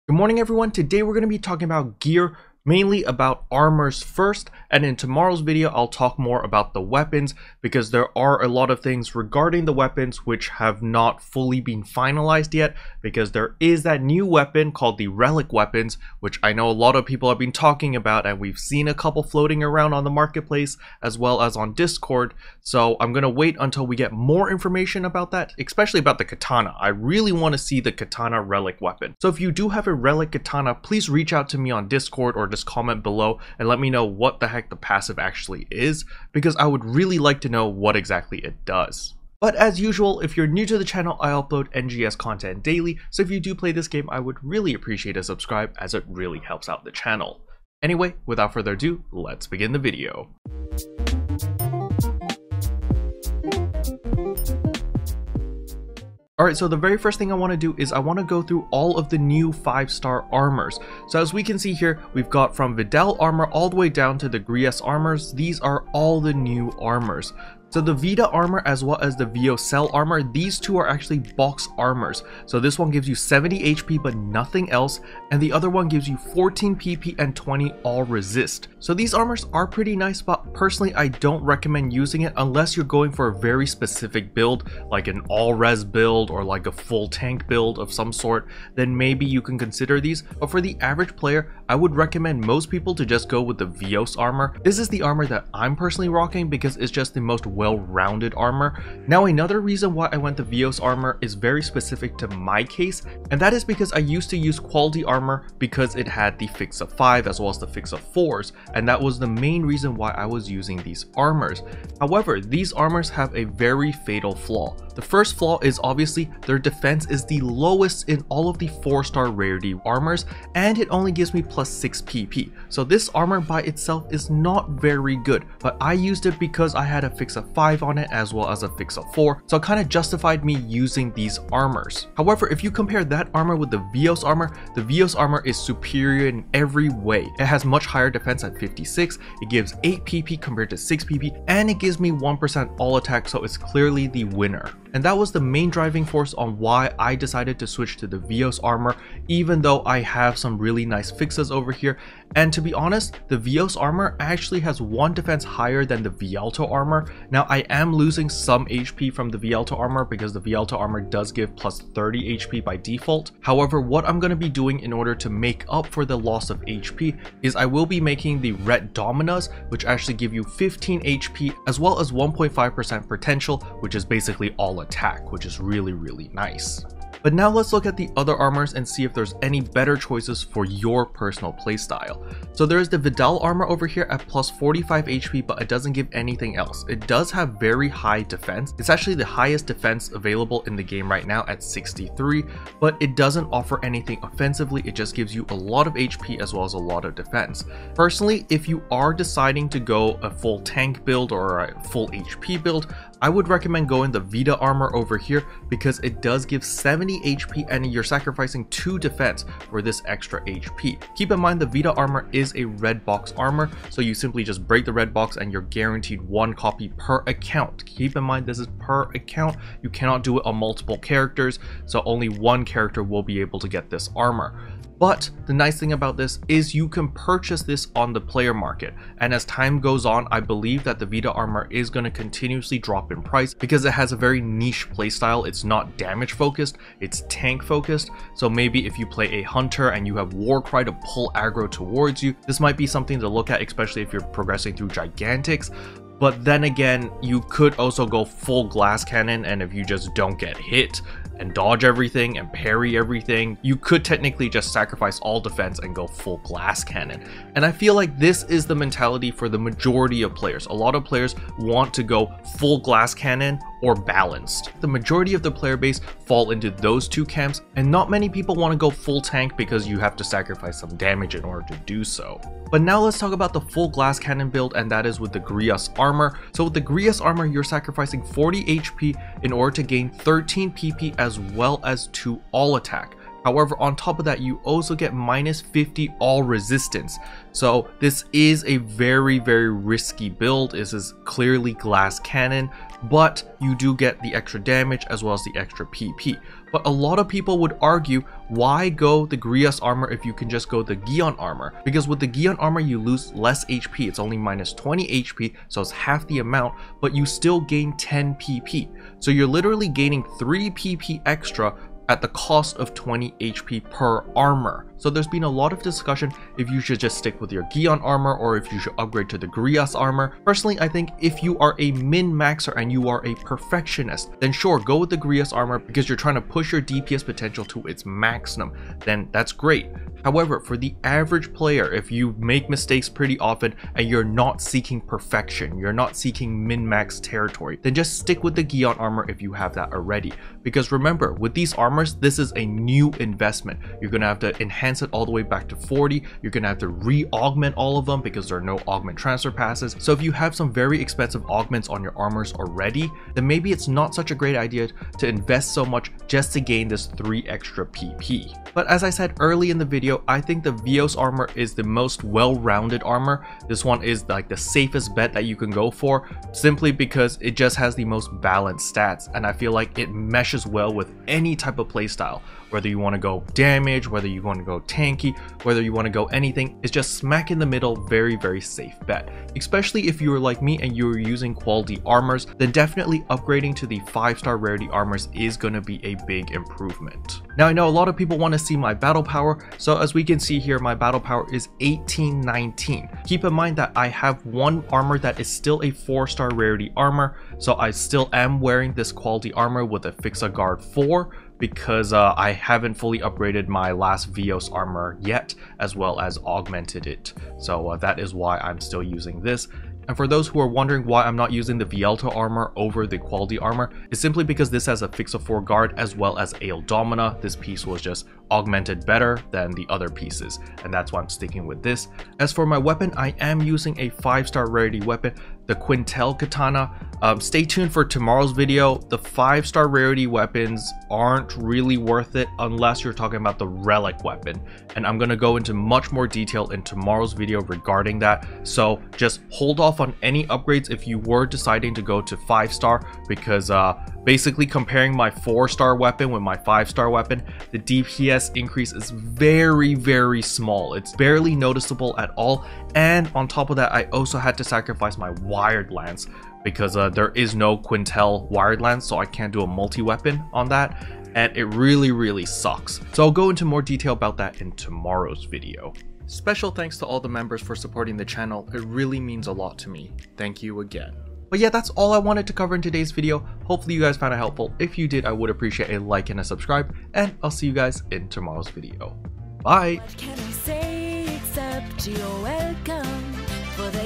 Good morning everyone, today we're going to be talking about gear, mainly about armors first, and in tomorrow's video I'll talk more about the weapons because there are a lot of things regarding the weapons which have not fully been finalized yet, because there is that new weapon called the relic weapons, which I know a lot of people have been talking about and we've seen a couple floating around on the marketplace as well as on Discord. So I'm going to wait until we get more information about that, especially about the katana. I really want to see the katana relic weapon. So if you do have a relic katana, please reach out to me on Discord or just comment below and let me know what the heck the passive actually is, because I would really like to know what exactly it does. But as usual, if you're new to the channel, I upload NGS content daily, so if you do play this game, I would really appreciate a subscribe as it really helps out the channel. Anyway, without further ado, let's begin the video. Alright, so the very first thing I want to do is I want to go through all of the new 5-star armors. So as we can see here, we've got from Vidal armor all the way down to the Grias armors. These are all the new armors. So the Vida armor as well as the Vio Cell armor, these two are actually box armors. So this one gives you 70 HP but nothing else, and the other one gives you 14 PP and 20 all resist. So these armors are pretty nice, but personally I don't recommend using it unless you're going for a very specific build, like an all res build or like a full tank build of some sort. Then maybe you can consider these, but for the average player I would recommend most people to just go with the Vios armor. This is the armor that I'm personally rocking because it's just the most well-rounded armor. Now another reason why I went the Vios armor is very specific to my case, and that is because I used to use quality armor because it had the fix of 5 as well as the fix of 4s, and that was the main reason why I was using these armors. However, these armors have a very fatal flaw. The first flaw is obviously their defense is the lowest in all of the 4-star rarity armors, and it only gives me plus 6 PP. So this armor by itself is not very good, but I used it because I had a fix of 5 on it as well as a fix of 4, so it kind of justified me using these armors. However, if you compare that armor with the Vios armor is superior in every way. It has much higher defense at 56, it gives 8 PP compared to 6 PP, and it gives me 1% all attack, so it's clearly the winner. And that was the main driving force on why I decided to switch to the Vios armor, even though I have some really nice fixes over here. And to be honest, the Vios armor actually has 1 defense higher than the Vialto armor. Now I am losing some HP from the Vialto armor because the Vialto armor does give plus 30 HP by default. However, what I'm going to be doing in order to make up for the loss of HP is I will be making the Red Dominas, which actually give you 15 HP as well as 1.5% potential, which is basically all attack, which is really nice. But now let's look at the other armors and see if there's any better choices for your personal playstyle. So there's the Vidal armor over here at plus 45 HP, but it doesn't give anything else. It does have very high defense. It's actually the highest defense available in the game right now at 63, but it doesn't offer anything offensively. It just gives you a lot of HP as well as a lot of defense. Personally, if you are deciding to go a full tank build or a full HP build, I would recommend going the Vida armor over here because it does give 70 HP and you're sacrificing 2 defense for this extra HP. Keep in mind the Vida armor is a red box armor, so you simply just break the red box and you're guaranteed 1 copy per account. Keep in mind this is per account, you cannot do it on multiple characters, so only 1 character will be able to get this armor. But the nice thing about this is you can purchase this on the player market, and as time goes on I believe that the Vida armor is going to continuously drop in price because it has a very niche playstyle. It's not damage focused, it's tank focused, so maybe if you play a hunter and you have Warcry to pull aggro towards you, this might be something to look at, especially if you're progressing through Gigantics. But then again, you could also go full glass cannon, and if you just don't get hit and dodge everything and parry everything, you could technically just sacrifice all defense and go full glass cannon. And I feel like this is the mentality for the majority of players. A lot of players want to go full glass cannon or balanced. The majority of the player base fall into those 2 camps, and not many people want to go full tank because you have to sacrifice some damage in order to do so. But now let's talk about the full glass cannon build, and that is with the Grias armor. So with the Grias armor, you're sacrificing 40 HP in order to gain 13 PP as well as 2 all attack. However, on top of that, you also get minus 50 all resistance. So this is a very risky build. This is clearly glass cannon, but you do get the extra damage as well as the extra PP. But a lot of people would argue, why go the Grias armor if you can just go the Gion armor? Because with the Gion armor you lose less HP, it's only minus 20 HP, so it's half the amount, but you still gain 10 PP. So you're literally gaining 3 PP extra at the cost of 20 HP per armor. So there's been a lot of discussion if you should just stick with your Gion armor or if you should upgrade to the Grias armor. Personally, I think if you are a min-maxer and you are a perfectionist, then sure, go with the Grias armor because you're trying to push your DPS potential to its maximum. Then that's great. However, for the average player, if you make mistakes pretty often and you're not seeking perfection, you're not seeking min-max territory, then just stick with the Gion armor if you have that already. Because remember, with these armors, this is a new investment. You're going to have to enhance it all the way back to 40. You're going to have to re-augment all of them because there are no augment transfer passes. So if you have some very expensive augments on your armors already, then maybe it's not such a great idea to invest so much just to gain this 3 extra PP. But as I said early in the video, I think the Vios armor is the most well-rounded armor. This one is like the safest bet that you can go for, simply because it just has the most balanced stats, and I feel like it meshes well with any type of playstyle. Whether you want to go damage, whether you want to go tanky, whether you want to go anything, it's just smack in the middle, very safe bet. Especially if you were like me and you were using quality armors, then definitely upgrading to the 5-star rarity armors is going to be a big improvement. Now I know a lot of people want to see my battle power, so as we can see here, my battle power is 1819. Keep in mind that I have one armor that is still a 4-star rarity armor, so I still am wearing this quality armor with a Fixa Guard 4, because I haven't fully upgraded my last Vios armor yet, as well as augmented it. So that is why I'm still using this. And for those who are wondering why I'm not using the Vielto armor over the quality armor, it's simply because this has a Fixa 4 guard as well as Ale Domina. This piece was just augmented better than the other pieces, and that's why I'm sticking with this. As for my weapon, I am using a 5-star rarity weapon, the Quintel Katana. Stay tuned for tomorrow's video. The 5-star rarity weapons aren't really worth it unless you're talking about the relic weapon, and I'm going to go into much more detail in tomorrow's video regarding that. So just hold off on any upgrades if you were deciding to go to 5-star, because basically comparing my 4-star weapon with my 5-star weapon, the DPS increase is very small. It's barely noticeable at all, and on top of that, I also had to sacrifice my wired lance because there is no Quintel wired lance, so I can't do a multi-weapon on that, and it really sucks. So I'll go into more detail about that in tomorrow's video. Special thanks to all the members for supporting the channel. It really means a lot to me. Thank you again. But yeah, that's all I wanted to cover in today's video. Hopefully you guys found it helpful. If you did, I would appreciate a like and a subscribe, and I'll see you guys in tomorrow's video. Bye! What can I say except you're welcome for the